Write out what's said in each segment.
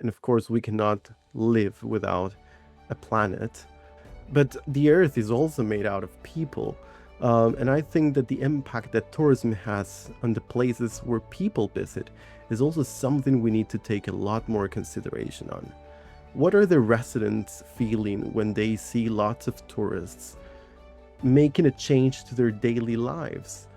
And of course, we cannot live without a planet. But the Earth is also made out of people. And I think that the impact that tourism has on the places where people visit is also something we need to take a lot more consideration on. What are the residents feeling when they see lots of tourists making a change to their daily lives?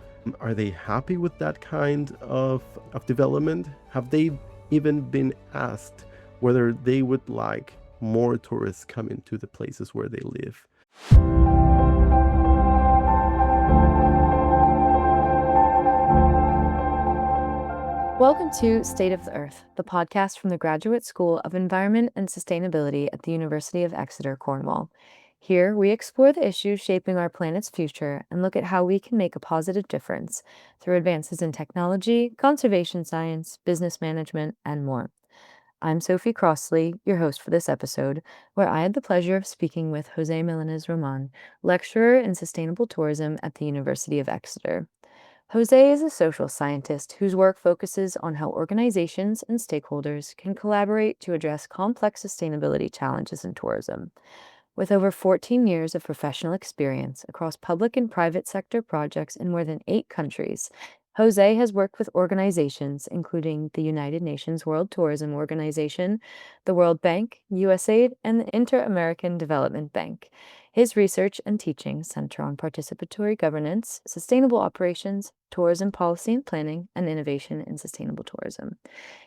Are they happy with that kind of development? Have they even been asked whether they would like more tourists coming to the places where they live? Welcome to State of the Earth, the podcast from the Graduate School of Environment and Sustainability at the University of Exeter, Cornwall. Here, we explore the issues shaping our planet's future and look at how we can make a positive difference through advances in technology, conservation science, business management, and more. I'm Sophie Crossley, your host for this episode, where I had the pleasure of speaking with Jose Melenez Roman, lecturer in sustainable tourism at the University of Exeter. Jose is a social scientist whose work focuses on how organizations and stakeholders can collaborate to address complex sustainability challenges in tourism. With over 14 years of professional experience across public and private sector projects in more than 8 countries, Jose has worked with organizations including the United Nations World Tourism Organization, the World Bank, USAID, and the Inter-American Development Bank. His research and teaching center on participatory governance, sustainable operations, tourism policy and planning, and innovation in sustainable tourism.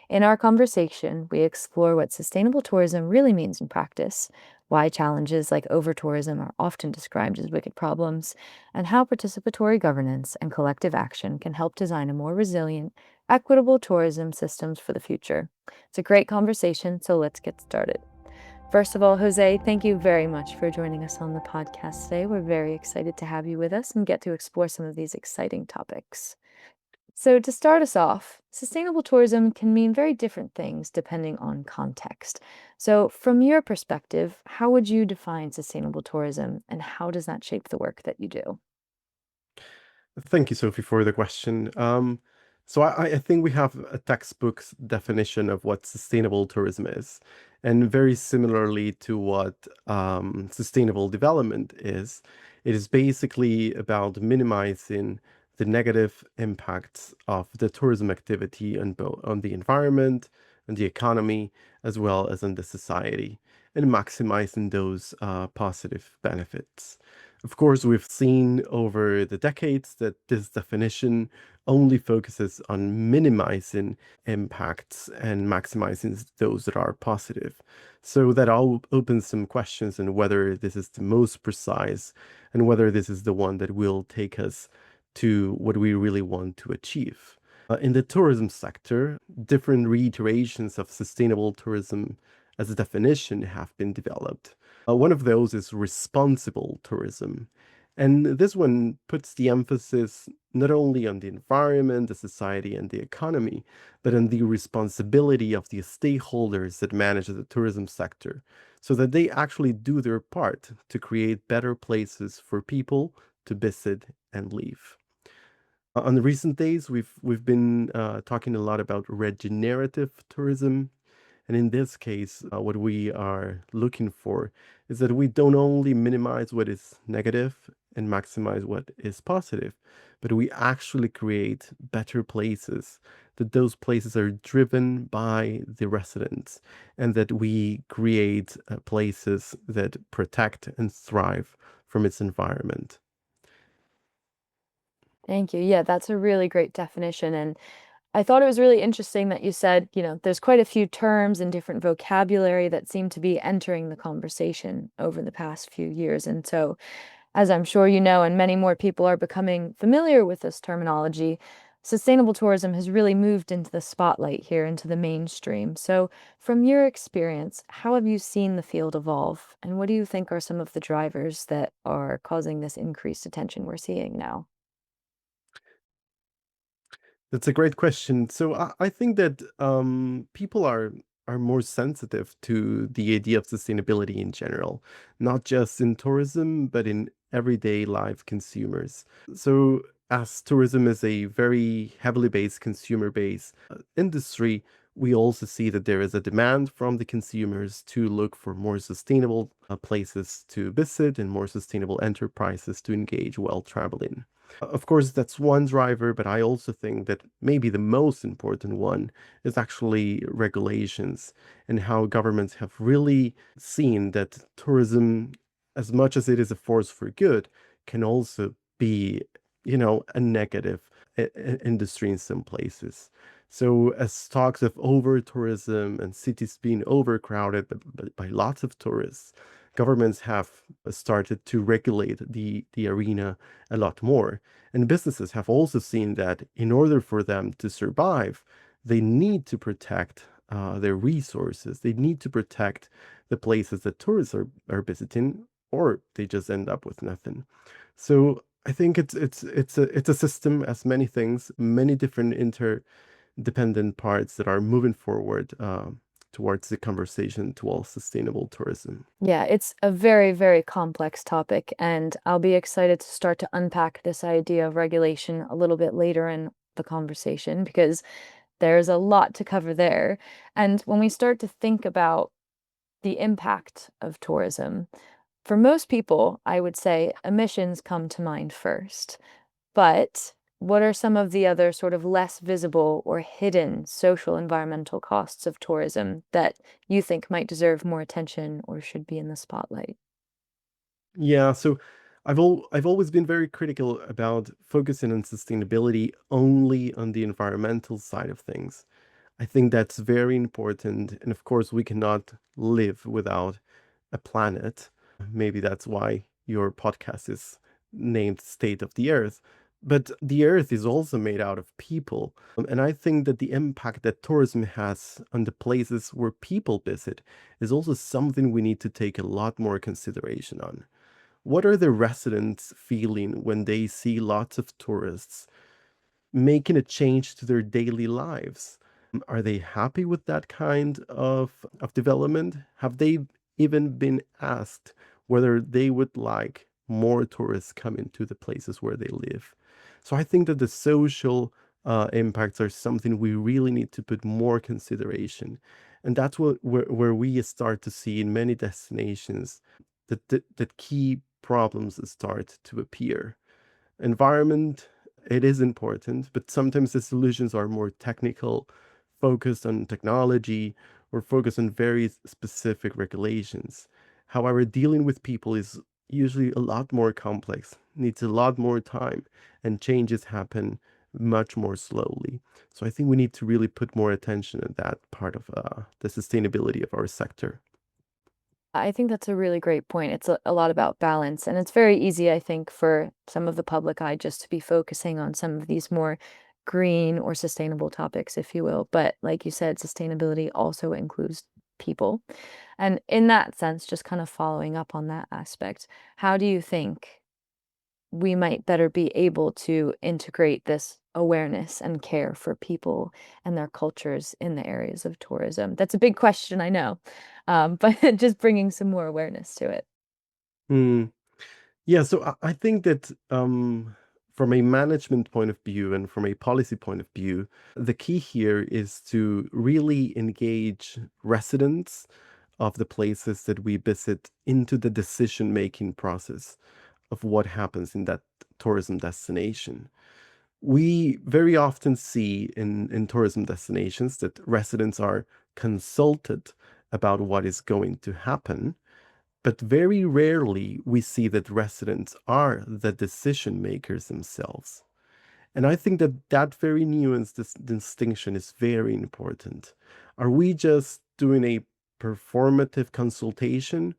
In our conversation, we explore what sustainable tourism really means in practice, why challenges like over-tourism are often described as wicked problems, and how participatory governance and collective action can help design a more resilient, equitable tourism systems for the future. It's a great conversation, so let's get started. First of all, Jose, thank you very much for joining us on the podcast today. We're very excited to have you with us and get to explore some of these exciting topics. So, to start us off, sustainable tourism can mean very different things depending on context. So, from your perspective, how would you define sustainable tourism and how does that shape the work that you do? Thank you, Sophie, for the question. So I think we have a textbook definition of what sustainable tourism is. And very similarly to what sustainable development is, it is basically about minimizing the negative impacts of the tourism activity on the environment and the economy, as well as on the society, and maximizing those positive benefits. Of course, we've seen over the decades that this definition only focuses on minimizing impacts and maximizing those that are positive. So that all opens some questions on whether this is the most precise and whether this is the one that will take us to what we really want to achieve. In the tourism sector, different reiterations of sustainable tourism as a definition have been developed. One of those is responsible tourism. And this one puts the emphasis not only on the environment, the society, and the economy, but on the responsibility of the stakeholders that manage the tourism sector, so that they actually do their part to create better places for people to visit and live. On the recent days, we've been talking a lot about regenerative tourism, and in this case, what we are looking for is that we don't only minimize what is negative and maximize what is positive, but we actually create better places, that those places are driven by the residents, and that we create places that protect and thrive from its environment. Thank you. Yeah, that's a really great definition. And I thought it was really interesting that you said, there's quite a few terms and different vocabulary that seem to be entering the conversation over the past few years. And so, as I'm sure you know, and many more people are becoming familiar with this terminology, sustainable tourism has really moved into the spotlight here, into the mainstream. So, from your experience, how have you seen the field evolve? And what do you think are some of the drivers that are causing this increased attention we're seeing now? That's a great question. So I think that people are more sensitive to the idea of sustainability in general, not just in tourism, but in everyday life consumers. So as tourism is a very heavily based consumer based industry, We also see that there is a demand from the consumers to look for more sustainable places to visit and more sustainable enterprises to engage while traveling. Of course, that's one driver, but I also think that maybe the most important one is actually regulations and how governments have really seen that tourism, as much as it is a force for good, can also be, a negative industry in some places. So, as talks of over tourism and cities being overcrowded by lots of tourists, governments have started to regulate the arena a lot more. And businesses have also seen that in order for them to survive, they need to protect their resources. They need to protect the places that tourists are visiting, or they just end up with nothing. So I think it's a system as many things, many different interdependent parts that are moving forward towards the conversation towards sustainable tourism. Yeah, it's a very, very complex topic, and I'll be excited to start to unpack this idea of regulation a little bit later in the conversation because there's a lot to cover there. And when we start to think about the impact of tourism, for most people, I would say emissions come to mind first. But what are some of the other sort of less visible or hidden social environmental costs of tourism that you think might deserve more attention or should be in the spotlight? Yeah, so I've always been very critical about focusing on sustainability only on the environmental side of things. I think that's very important, and of course we cannot live without a planet. Maybe that's why your podcast is named State of the Earth. But the Earth is also made out of people. And I think that the impact that tourism has on the places where people visit is also something we need to take a lot more consideration on. What are the residents feeling when they see lots of tourists making a change to their daily lives? Are they happy with that kind of development? Have they even been asked whether they would like more tourists coming to the places where they live? So I think that the social impacts are something we really need to put more consideration. And that's where we start to see in many destinations that key problems start to appear. Environment, it is important, but sometimes the solutions are more technical, focused on technology, or focused on very specific regulations. However, dealing with people is usually a lot more complex, needs a lot more time, and changes happen much more slowly. So I think we need to really put more attention at that part of the sustainability of our sector. I think that's a really great point. It's a lot about balance, and it's very easy, I think, for some of the public eye just to be focusing on some of these more green or sustainable topics, if you will. But like you said, sustainability also includes people. And in that sense, just kind of following up on that aspect, how do you think we might better be able to integrate this awareness and care for people and their cultures in the areas of tourism? That's a big question, I know, but just bringing some more awareness to it. Hmm. Yeah, so I think that from a management point of view and from a policy point of view, the key here is to really engage residents of the places that we visit into the decision-making process of what happens in that tourism destination. We very often see in tourism destinations that residents are consulted about what is going to happen, but very rarely we see that residents are the decision makers themselves. And I think that that very nuanced distinction is very important. Are we just doing a performative consultation,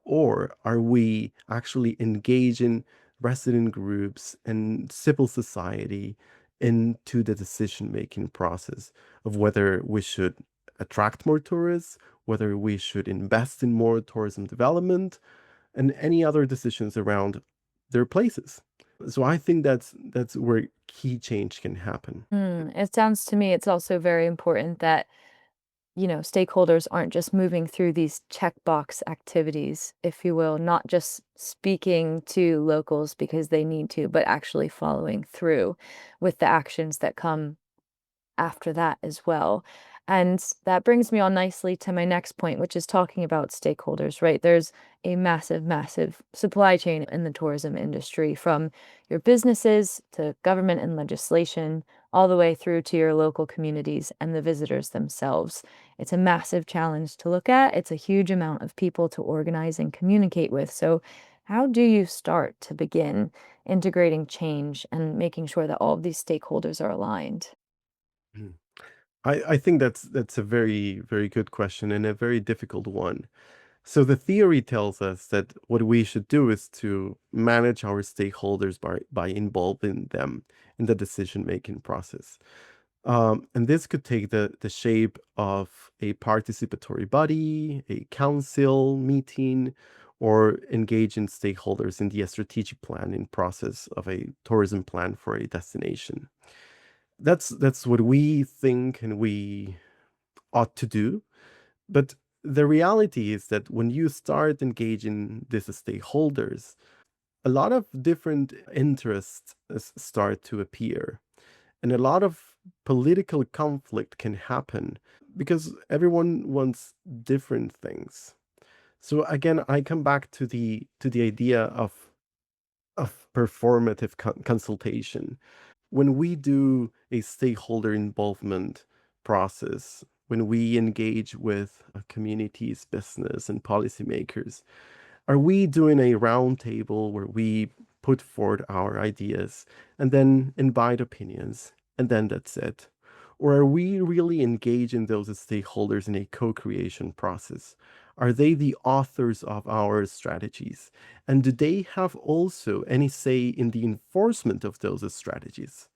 or are we actually engaging resident groups and civil society into the decision-making process of whether we should attract more tourists, whether we should invest in more tourism development, and any other decisions around their places? So I think that's where key change can happen. It sounds to me it's also very important that, stakeholders aren't just moving through these checkbox activities, if you will, not just speaking to locals because they need to, but actually following through with the actions that come after that as well. And that brings me on nicely to my next point, which is talking about stakeholders, right? There's a massive, massive supply chain in the tourism industry, from your businesses to government and legislation, all the way through to your local communities and the visitors themselves. It's a massive challenge to look at. It's a huge amount of people to organize and communicate with. So, how do you start to begin integrating change and making sure that all of these stakeholders are aligned? Mm. I think that's a very, very good question and a very difficult one. So the theory tells us that what we should do is to manage our stakeholders by involving them in the decision-making process. And this could take the shape of a participatory body, a council meeting, or engaging stakeholders in the strategic planning process of a tourism plan for a destination. That's what we think and we ought to do. But the reality is that when you start engaging these stakeholders, a lot of different interests start to appear. And a lot of political conflict can happen because everyone wants different things. So again, I come back to the idea of performative consultation. When we do a stakeholder involvement process, when we engage with communities, business, and policymakers, are we doing a roundtable where we put forward our ideas and then invite opinions and then that's it? Or are we really engaging those stakeholders in a co-creation process? Are they the authors of our strategies? And do they have also any say in the enforcement of those strategies?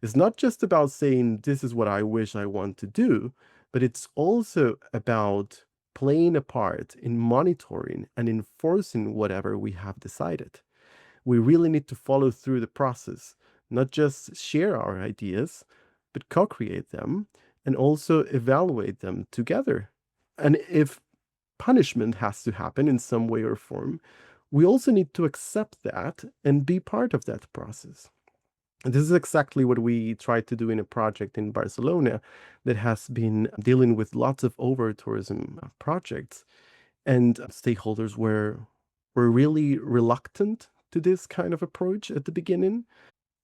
It's not just about saying, this is what I wish I want to do, but it's also about playing a part in monitoring and enforcing whatever we have decided. We really need to follow through the process, not just share our ideas, but co create them and also evaluate them together. And if punishment has to happen in some way or form, we also need to accept that and be part of that process. And this is exactly what we tried to do in a project in Barcelona that has been dealing with lots of over tourism projects. And stakeholders were really reluctant to this kind of approach at the beginning,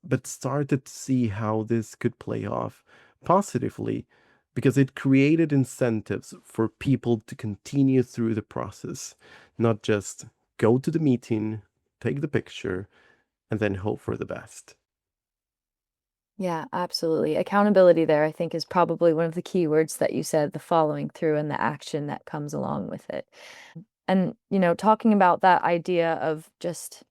but started to see how this could play off positively because it created incentives for people to continue through the process, not just go to the meeting, take the picture, and then hope for the best. Yeah, absolutely. Accountability there, I think, is probably one of the key words that you said, the following through and the action that comes along with it. And, talking about that idea of just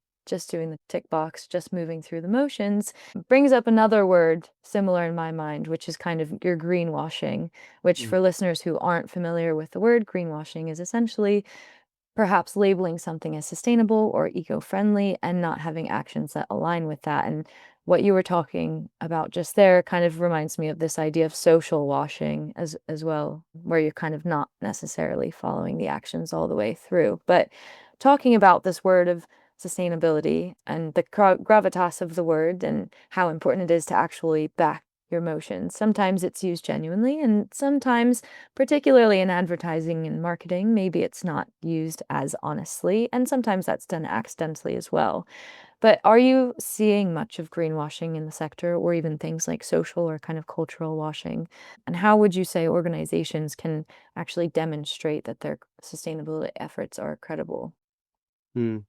doing the tick box, just moving through the motions, brings up another word similar in my mind, which is kind of your greenwashing, which Mm. for listeners who aren't familiar with the word, greenwashing is essentially perhaps labeling something as sustainable or eco-friendly and not having actions that align with that. And what you were talking about just there kind of reminds me of this idea of social washing as well, where you're kind of not necessarily following the actions all the way through. But talking about this word of sustainability and the gravitas of the word and how important it is to actually back your motions. Sometimes it's used genuinely, and sometimes, particularly in advertising and marketing, maybe it's not used as honestly, and sometimes that's done accidentally as well. But are you seeing much of greenwashing in the sector or even things like social or kind of cultural washing? And how would you say organizations can actually demonstrate that their sustainability efforts are credible? Mm.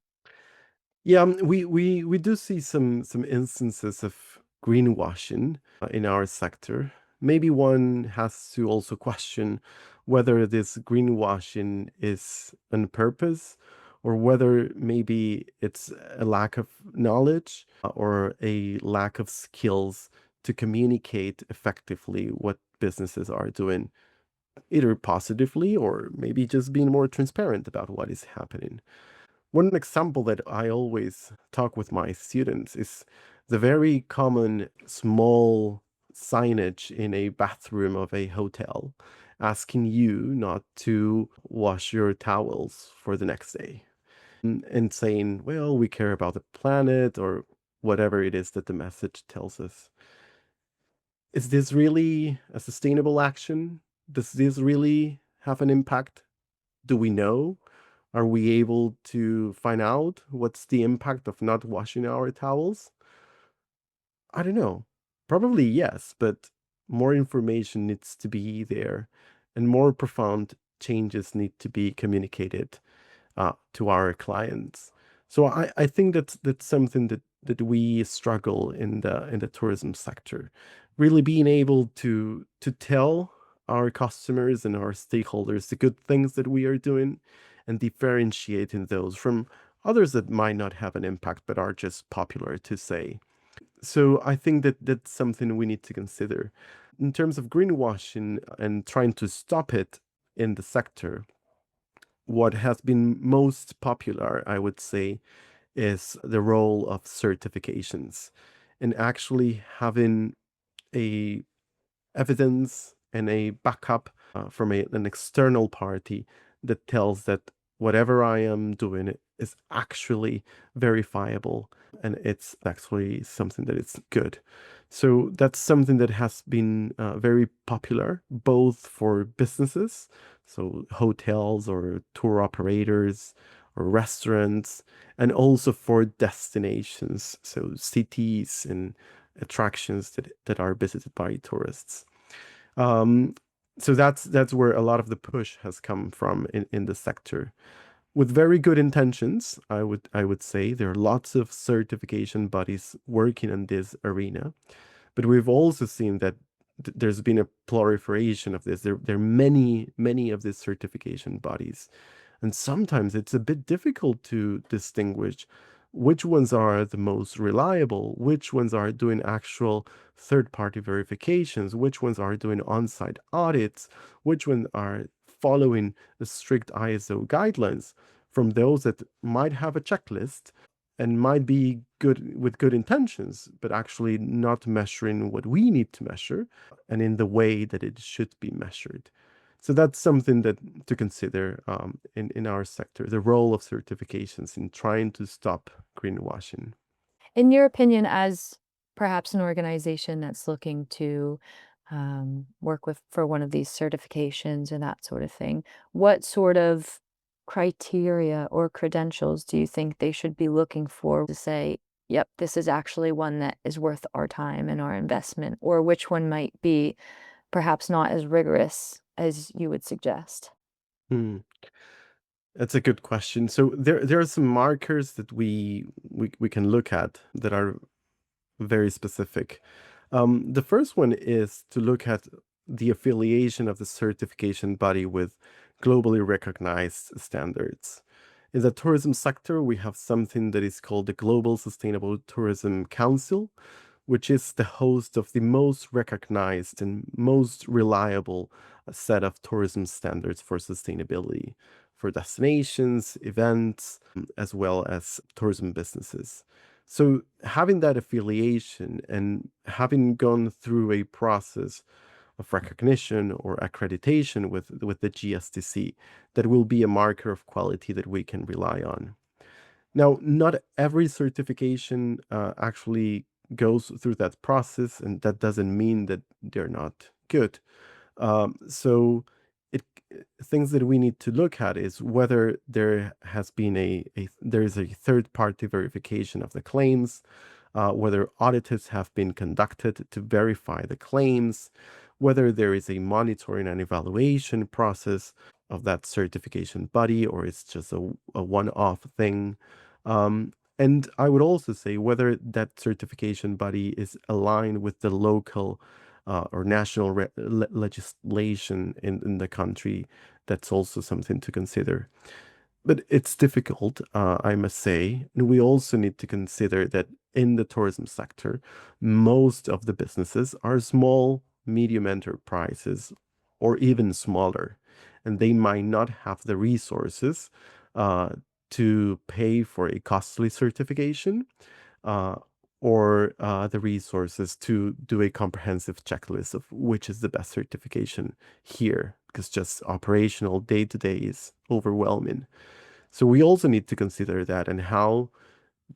Yeah, we do see some instances of greenwashing in our sector. Maybe one has to also question whether this greenwashing is on purpose or whether maybe it's a lack of knowledge or a lack of skills to communicate effectively what businesses are doing, either positively or maybe just being more transparent about what is happening. One example that I always talk with my students is the very common small signage in a bathroom of a hotel asking you not to wash your towels for the next day and saying, well, we care about the planet or whatever it is that the message tells us. Is this really a sustainable action? Does this really have an impact? Do we know? Are we able to find out what's the impact of not washing our towels? I don't know. Probably yes, but more information needs to be there and more profound changes need to be communicated to our clients. So I think that's something that we struggle in the tourism sector, really being able to tell our customers and our stakeholders the good things that we are doing and differentiating those from others that might not have an impact but are just popular to say. So I think that that's something we need to consider. In terms of greenwashing and trying to stop it in the sector, what has been most popular, I would say, is the role of certifications and actually having a evidence and a backup from an external party that tells that whatever I am doing is actually verifiable and it's actually something that is good. So that's something that has been very popular both for businesses, so hotels or tour operators or restaurants, and also for destinations, so cities and attractions that are visited by tourists. Um, so that's where a lot of the push has come from in the sector. With very good intentions, I would say there are lots of certification bodies working in this arena, but we've also seen that there's been a proliferation of this. There are many of these certification bodies, and sometimes it's a bit difficult to distinguish which ones are the most reliable, which ones are doing actual third-party verifications, which ones are doing on-site audits, which ones are following the strict ISO guidelines from those that might have a checklist and might be good with good intentions, but actually not measuring what we need to measure and in the way that it should be measured. So that's something that to consider in our sector, the role of certifications in trying to stop greenwashing. In your opinion, as perhaps an organization that's looking to work with for one of these certifications or that sort of thing, what sort of criteria or credentials do you think they should be looking for to say, yep, this is actually one that is worth our time and our investment, or which one might be perhaps not as rigorous as you would suggest? Hmm. That's a good question. So there are some markers that we can look at that are very specific. The first one is to look at the affiliation of the certification body with globally recognized standards. In the tourism sector, we have something that is called the Global Sustainable Tourism Council, which is the host of the most recognized and most reliable set of tourism standards for sustainability for destinations, events, as well as tourism businesses. So, having that affiliation and having gone through a process of recognition or accreditation with the GSTC, that will be a marker of quality that we can rely on. Now, not every certification actually goes through that process, and that doesn't mean that they're not good. So, it things that we need to look at is whether there has been there is a third party verification of the claims, whether audits have been conducted to verify the claims, whether there is a monitoring and evaluation process of that certification body, or it's just a one-off thing. And I would also say whether that certification body is aligned with the local or national legislation in the country. That's also something to consider. But it's difficult, I must say. And we also need to consider that in the tourism sector, most of the businesses are small, medium enterprises, or even smaller. And they might not have the resources uh, to pay for a costly certification uh, or the resources to do a comprehensive checklist of which is the best certification here, because just operational day to day is overwhelming. So we also need to consider that and how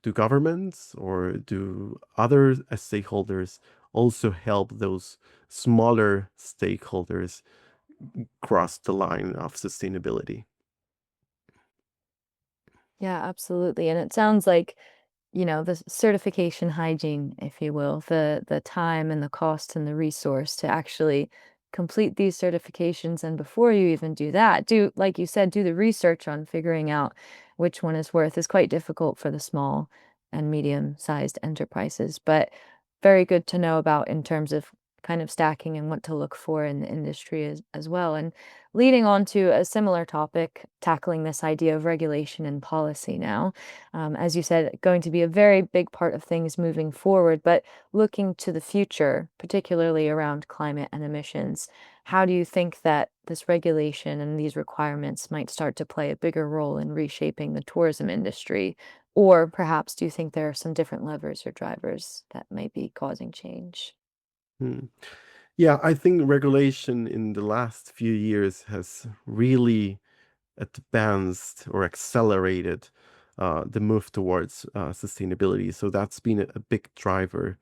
do governments or do other stakeholders also help those smaller stakeholders cross the line of sustainability. Yeah, absolutely. And it sounds like, the certification hygiene, if you will, the time and the cost and the resource to actually complete these certifications. And before you even do that, like you said, do the research on figuring out which one is worth is quite difficult for the small and medium-sized enterprises. But very good to know about in terms of kind of stacking and what to look for in the industry as well. And leading on to a similar topic, tackling this idea of regulation and policy now. As you said, going to be a very big part of things moving forward, but looking to the future, particularly around climate and emissions, how do you think that this regulation and these requirements might start to play a bigger role in reshaping the tourism industry? Or perhaps do you think there are some different levers or drivers that might be causing change? Hmm. Yeah, I think regulation in the last few years has really advanced or accelerated the move towards sustainability. So that's been a big driver.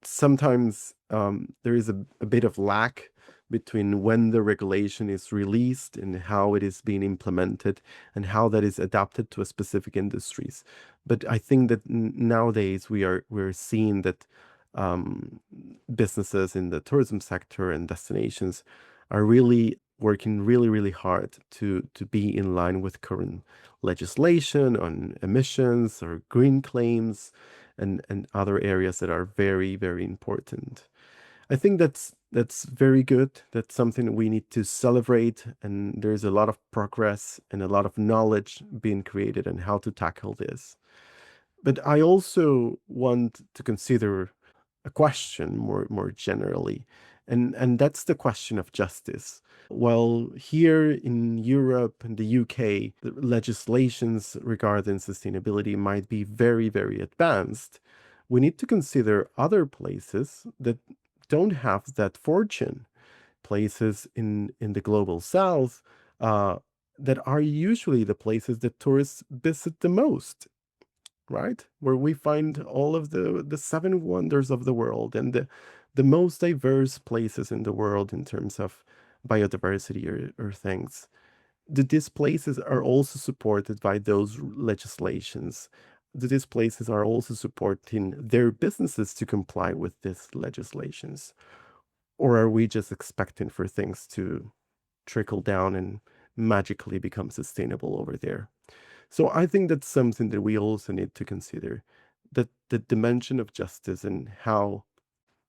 Sometimes there is a bit of lack between when the regulation is released and how it is being implemented and how that is adapted to a specific industries. But I think that nowadays we're seeing that um, businesses in the tourism sector and destinations are really working really hard to be in line with current legislation on emissions or green claims and other areas that are very important. I think that's very good. That's something we need to celebrate, and there's a lot of progress and a lot of knowledge being created on how to tackle this. But I also want to consider a question more generally, and that's the question of justice. While here in Europe and the UK, the legislations regarding sustainability might be very advanced, we need to consider other places that don't have that fortune, places in the global south uh, that are usually the places that tourists visit the most, right? Where we find all of the seven wonders of the world and the most diverse places in the world in terms of biodiversity or things. These places are also supported by those legislations. These places are also supporting their businesses to comply with these legislations. Or are we just expecting for things to trickle down and magically become sustainable over there? So I think that's something that we also need to consider, that the dimension of justice and how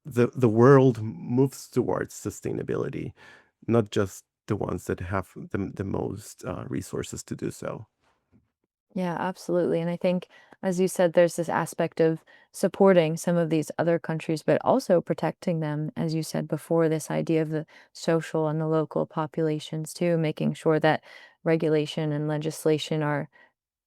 the world moves towards sustainability, not just the ones that have the most resources to do so. Yeah, absolutely. And I think, as you said, there's this aspect of supporting some of these other countries, but also protecting them, as you said before, this idea of the social and the local populations too, making sure that regulation and legislation are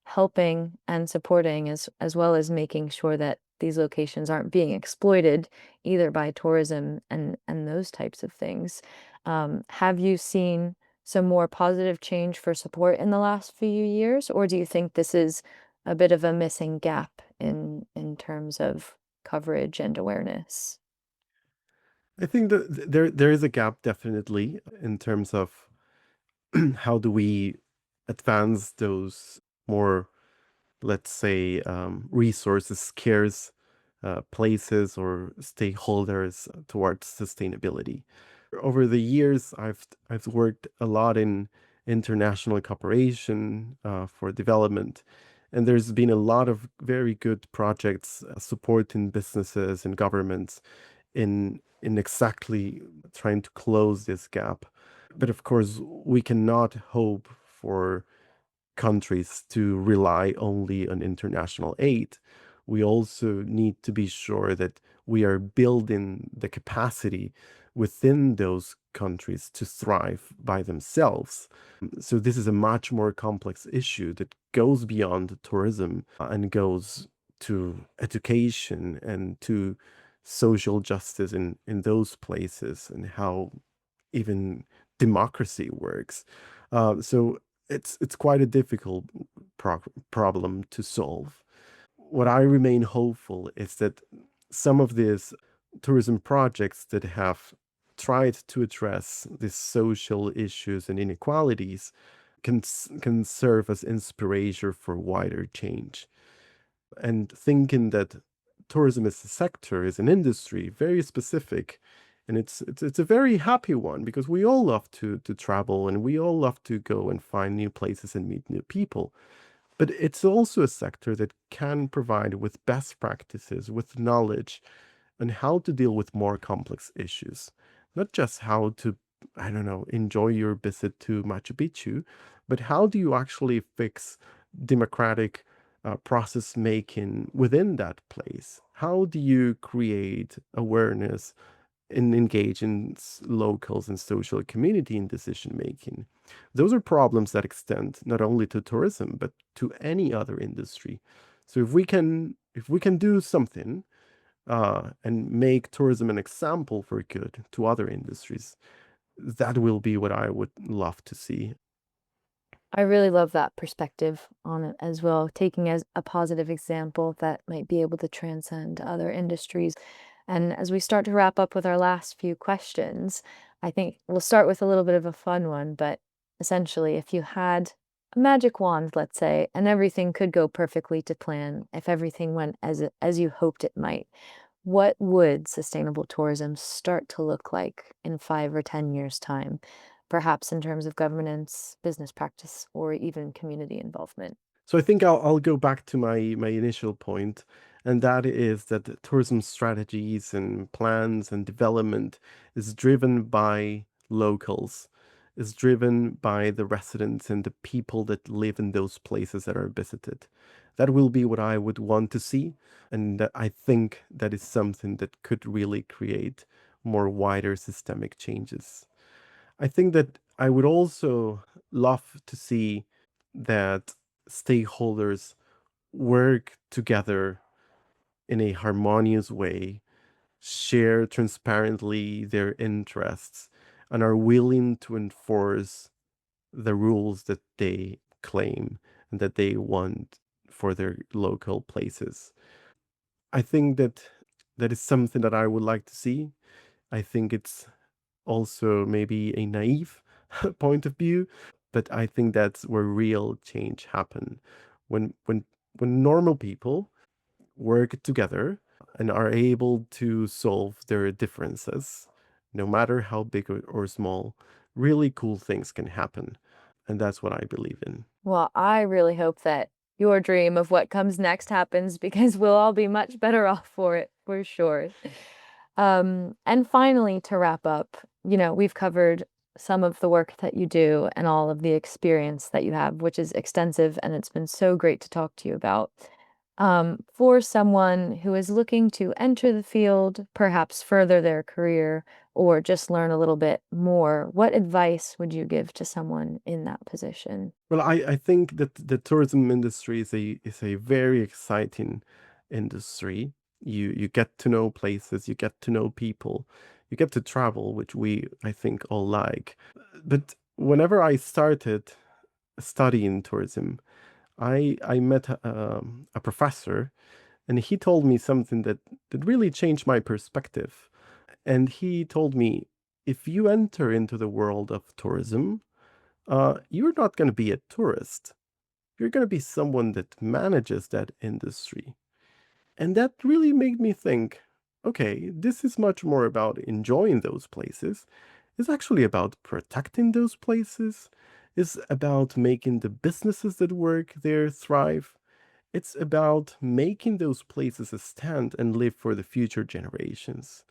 helping and supporting as well as making sure that these locations aren't being exploited either by tourism and those types of things. Have you seen some more positive change for support in the last few years, or do you think this is a bit of a missing gap in terms of coverage and awareness? I think that there is a gap definitely in terms of how do we advance those more, let's say, resources scarce places or stakeholders towards sustainability. Over the years, I've worked a lot in international cooperation for development, and there's been a lot of very good projects supporting businesses and governments in exactly trying to close this gap. But of course, we cannot hope for countries to rely only on international aid. We also need to be sure that we are building the capacity within those countries to thrive by themselves. So, this is a much more complex issue that goes beyond tourism and goes to education and to social justice in those places and how even democracy works. So it's quite a difficult problem to solve. What I remain hopeful is that some of these tourism projects that have tried to address these social issues and inequalities can serve as inspiration for wider change. And thinking that tourism as a sector, is an industry, very specific, and it's a very happy one because we all love to travel and we all love to go and find new places and meet new people. But it's also a sector that can provide with best practices, with knowledge on how to deal with more complex issues. Not just how to, I don't know, enjoy your visit to Machu Picchu, but how do you actually fix democratic process making within that place? How do you create awareness and engage in locals and social community in decision making? Those are problems that extend not only to tourism but to any other industry. So if we can do something and make tourism an example for good to other industries, that will be what I would love to see. I really love that perspective on it as well, taking as a positive example that might be able to transcend other industries. And as we start to wrap up with our last few questions, I think we'll start with a little bit of a fun one, but essentially, if you had a magic wand, let's say, and everything could go perfectly to plan, if everything went as you hoped it might, what would sustainable tourism start to look like in 5 or 10 years' time? Perhaps in terms of governance, business practice, or even community involvement. So I think I'll go back to my initial point, and that is that the tourism strategies and plans and development is driven by locals, is driven by the residents and the people that live in those places that are visited. That will be what I would want to see, and that I think that is something that could really create more wider systemic changes. I think that I would also love to see that stakeholders work together in a harmonious way, share transparently their interests, and are willing to enforce the rules that they claim and that they want for their local places. I think that that is something that I would like to see. I think it's also maybe a naive point of view, but I think that's where real change happen when when when normal people work together and are able to solve their differences, no matter how big or small, really cool things can happen. And that's what I believe in. Well, I really hope that your dream of what comes next happens because we'll all be much better off for it, for sure. And finally, to wrap up, we've covered some of the work that you do and all of the experience that you have, which is extensive, and it's been so great to talk to you about. For someone who is looking to enter the field, perhaps further their career, or just learn a little bit more, what advice would you give to someone in that position? Well, I think that the tourism industry is a very exciting industry. You get to know places, you get to know people, you get to travel, which we I think all like. But whenever I started studying tourism, I met a professor, and he told me something that really changed my perspective. And he told me, if you enter into the world of tourism, you're not going to be a tourist. You're going to be someone that manages that industry. And that really made me think, okay, this is much more about enjoying those places. It's actually about protecting those places. It's about making the businesses that work there thrive. It's about making those places a stand and live for the future generations.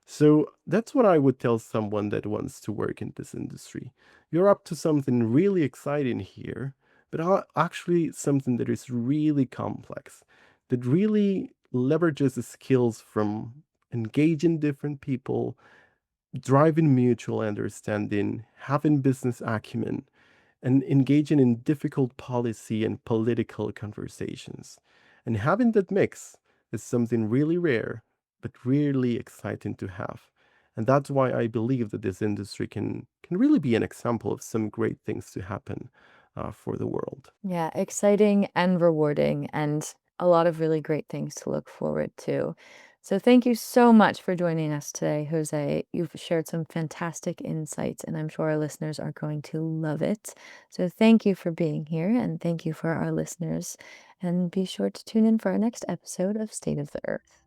So that's what I would tell someone that wants to work in this industry. You're up to something really exciting here, but actually something that is really complex, that really leverages the skills from engaging different people, driving mutual understanding, having business acumen, and engaging in difficult policy and political conversations. And having that mix is something really rare, but really exciting to have. And that's why I believe that this industry can really be an example of some great things to happen for the world. Yeah, exciting and rewarding, and a lot of really great things to look forward to. So thank you so much for joining us today, Jose. You've shared some fantastic insights, and I'm sure our listeners are going to love it. So thank you for being here, and thank you for our listeners. And be sure to tune in for our next episode of State of the Earth.